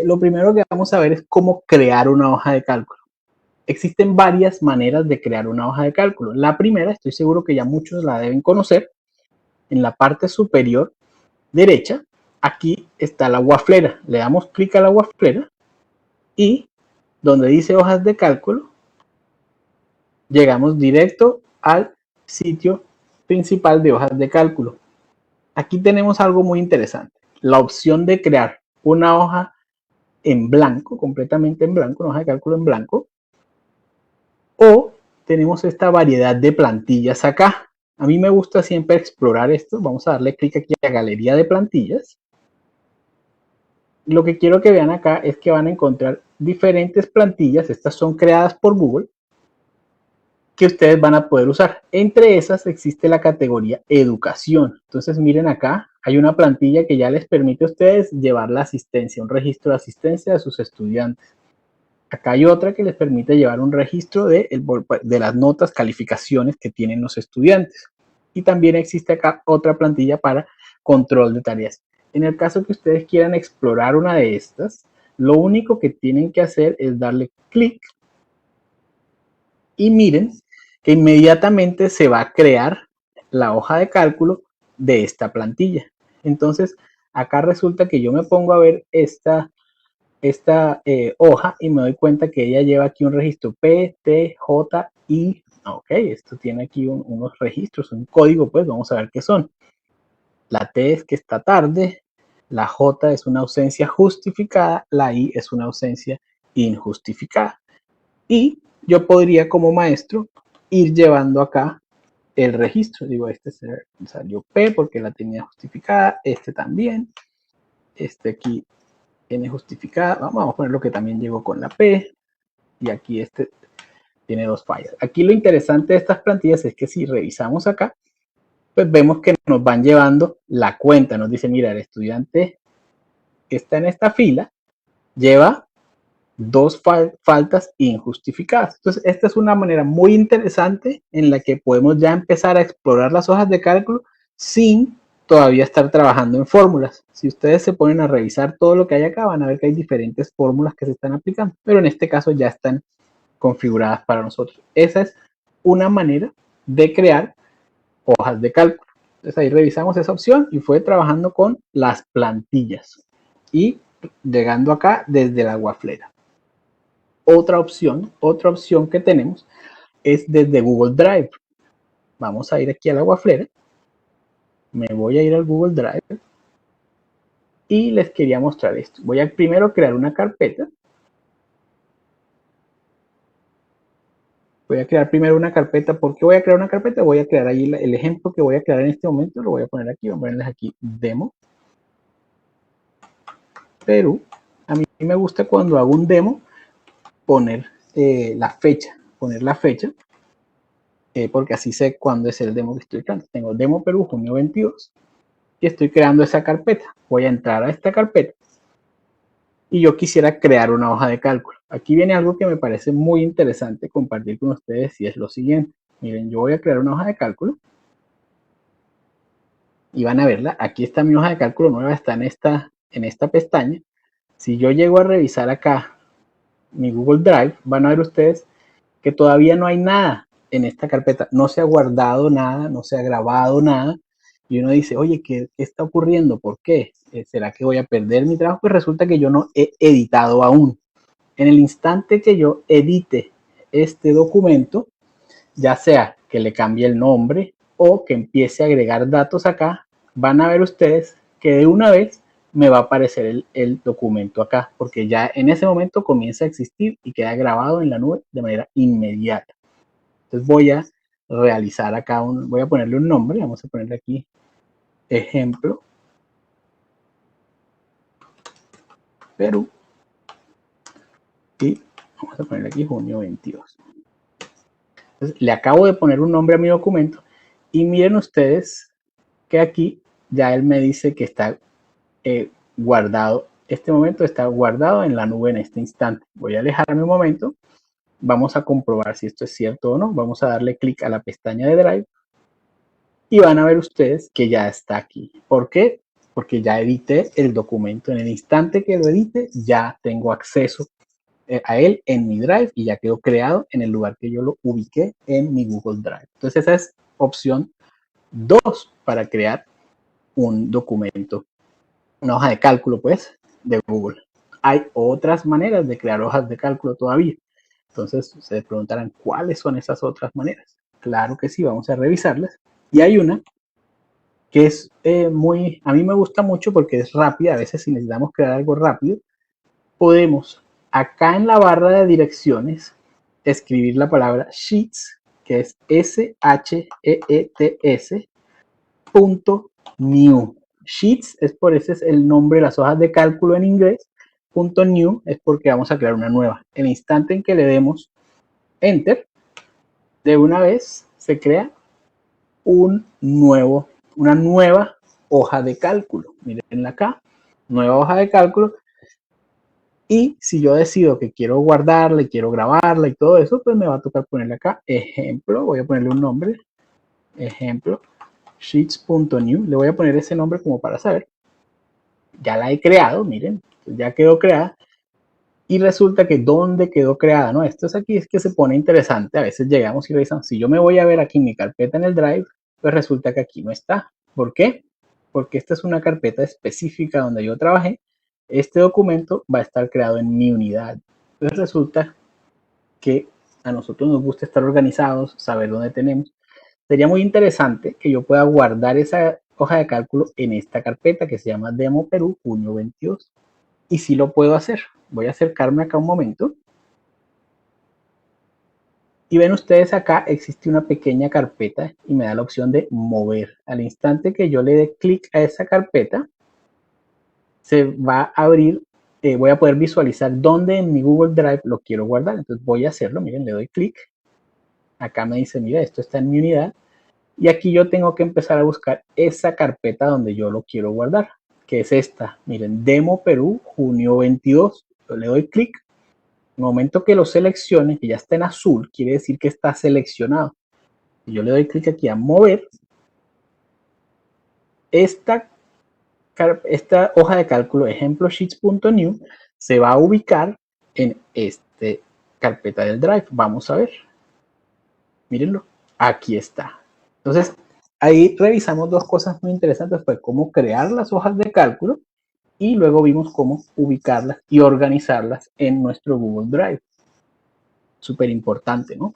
lo primero que vamos a ver es cómo crear una hoja de cálculo. Existen varias maneras de crear una hoja de cálculo. La primera, estoy seguro que ya muchos la deben conocer. En la parte superior derecha, aquí está la waflera. Le damos clic a la waflera y donde dice hojas de cálculo, llegamos directo al sitio principal de hojas de cálculo. Aquí tenemos algo muy interesante. La opción de crear una hoja en blanco, completamente en blanco, una hoja de cálculo en blanco. O tenemos esta variedad de plantillas acá. A mí me gusta siempre explorar esto. Vamos a darle clic aquí a galería de plantillas. Lo que quiero que vean acá es que van a encontrar diferentes plantillas. Estas son creadas por Google que ustedes van a poder usar. Entre esas existe la categoría educación. Entonces miren acá, hay una plantilla que ya les permite a ustedes llevar la asistencia, un registro de asistencia de sus estudiantes. Acá hay otra que les permite llevar un registro de las notas, calificaciones que tienen los estudiantes. Y también existe acá otra plantilla para control de tareas. En el caso que ustedes quieran explorar una de estas, lo único que tienen que hacer es darle clic y miren que inmediatamente se va a crear la hoja de cálculo de esta plantilla. Entonces, acá resulta que yo me pongo a ver esta hoja y me doy cuenta que ella lleva aquí un registro P, T, J, I. Ok, esto tiene aquí unos registros, un código, pues vamos a ver qué son. La T es que está tarde, la J es una ausencia justificada, la I es una ausencia injustificada. Y yo podría como maestro ir llevando acá el registro. Digo, este salió P porque la tenía justificada, este también, este aquí tiene justificada. Vamos a poner lo que también llegó con la P. Y aquí este tiene dos fallas. Aquí lo interesante de estas plantillas es que si revisamos acá, pues vemos que nos van llevando la cuenta. Nos dice, mira, el estudiante que está en esta fila lleva dos faltas injustificadas. Entonces, esta es una manera muy interesante en la que podemos ya empezar a explorar las hojas de cálculo sin todavía estar trabajando en fórmulas. Si ustedes se ponen a revisar todo lo que hay acá, van a ver que hay diferentes fórmulas que se están aplicando, pero en este caso ya están configuradas para nosotros. Esa es una manera de crear hojas de cálculo. Entonces ahí revisamos esa opción y fue trabajando con las plantillas y llegando acá desde la waflera. Otra opción que tenemos es desde Google Drive. Vamos a ir aquí a la waflera. Me voy a ir al Google Drive y les quería mostrar esto. Voy a primero crear una carpeta. Voy a crear primero una carpeta. ¿Por qué voy a crear una carpeta? Voy a crear ahí el ejemplo que voy a crear en este momento. Lo voy a poner aquí. Vamos a ponerles aquí demo. Perú. A mí me gusta cuando hago un demo poner la fecha. Porque así sé cuándo es el demo que estoy creando. Tengo demo Perú junio 22 y estoy creando esa carpeta. Voy a entrar a esta carpeta y yo quisiera crear una hoja de cálculo. Aquí viene algo que me parece muy interesante compartir con ustedes y es lo siguiente. Miren, yo voy a crear una hoja de cálculo y van a verla. Aquí está mi hoja de cálculo nueva, está en esta pestaña. Si yo llego a revisar acá mi Google Drive, van a ver ustedes que todavía no hay nada en esta carpeta. No se ha guardado nada, no se ha grabado nada. Y uno dice, oye, ¿qué está ocurriendo? ¿Por qué? ¿Será que voy a perder mi trabajo? Pues resulta que yo no he editado aún. En el instante que yo edite este documento, ya sea que le cambie el nombre o que empiece a agregar datos acá, van a ver ustedes que de una vez me va a aparecer el documento acá, porque ya en ese momento comienza a existir y queda grabado en la nube de manera inmediata. Entonces voy a realizar acá, voy a ponerle un nombre, vamos a ponerle aquí ejemplo Perú y vamos a ponerle aquí junio 22. Entonces le acabo de poner un nombre a mi documento y miren ustedes que aquí ya él me dice que está guardado, este momento está guardado en la nube en este instante. Voy a alejarme un momento, vamos a comprobar si esto es cierto o no. Vamos a darle clic a la pestaña de Drive y van a ver ustedes que ya está aquí. ¿Por qué? porque ya edité el documento. En el instante que lo edite, ya tengo acceso a él en mi Drive y ya quedó creado en el lugar que yo lo ubiqué en mi Google Drive. Entonces esa es opción 2 para crear un documento, una hoja de cálculo pues de Google. Hay otras maneras de crear hojas de cálculo todavía. Entonces se preguntarán cuáles son esas otras maneras. Claro que sí, vamos a revisarlas. Y hay una que es a mí me gusta mucho porque es rápida. A veces si necesitamos crear algo rápido, podemos acá en la barra de direcciones escribir la palabra Sheets, que es SHEETS, .new. Sheets es por ese es el nombre de las hojas de cálculo en inglés. .new es porque vamos a crear una nueva. El instante en que le demos Enter, de una vez se crea una nueva hoja de cálculo. Miren acá, nueva hoja de cálculo. Y si yo decido que quiero guardarla y quiero grabarla y todo eso, pues me va a tocar ponerle acá ejemplo. Voy a ponerle un nombre, ejemplo, sheets.new. Le voy a poner ese nombre como para saber. Ya la he creado, miren, ya quedó creada. Y resulta que ¿dónde quedó creada? ¿No? Esto es aquí, es que se pone interesante. A veces llegamos y revisamos. Si yo me voy a ver aquí en mi carpeta en el Drive, pues resulta que aquí no está. ¿Por qué? Porque esta es una carpeta específica donde yo trabajé. Este documento va a estar creado en mi unidad. Entonces resulta que a nosotros nos gusta estar organizados, saber dónde tenemos. Sería muy interesante que yo pueda guardar esa hoja de cálculo en esta carpeta que se llama Demo Perú junio 22. Y sí lo puedo hacer. Voy a acercarme acá un momento. Y ven ustedes acá existe una pequeña carpeta y me da la opción de mover. Al instante que yo le dé clic a esa carpeta, se va a abrir, voy a poder visualizar dónde en mi Google Drive lo quiero guardar. Entonces voy a hacerlo, miren, le doy clic. Acá me dice, mira, esto está en mi unidad. Y aquí yo tengo que empezar a buscar esa carpeta donde yo lo quiero guardar, que es esta. Miren, Demo Perú, junio 22. Yo le doy clic. En el momento que lo seleccione, que ya está en azul, quiere decir que está seleccionado. Y yo le doy clic aquí a mover. Esta hoja de cálculo, ejemplo sheets.new, se va a ubicar en esta carpeta del Drive. Vamos a ver. Mírenlo. Aquí está. Entonces, ahí revisamos dos cosas muy interesantes. Fue cómo crear las hojas de cálculo y luego vimos cómo ubicarlas y organizarlas en nuestro Google Drive. Súper importante, ¿no?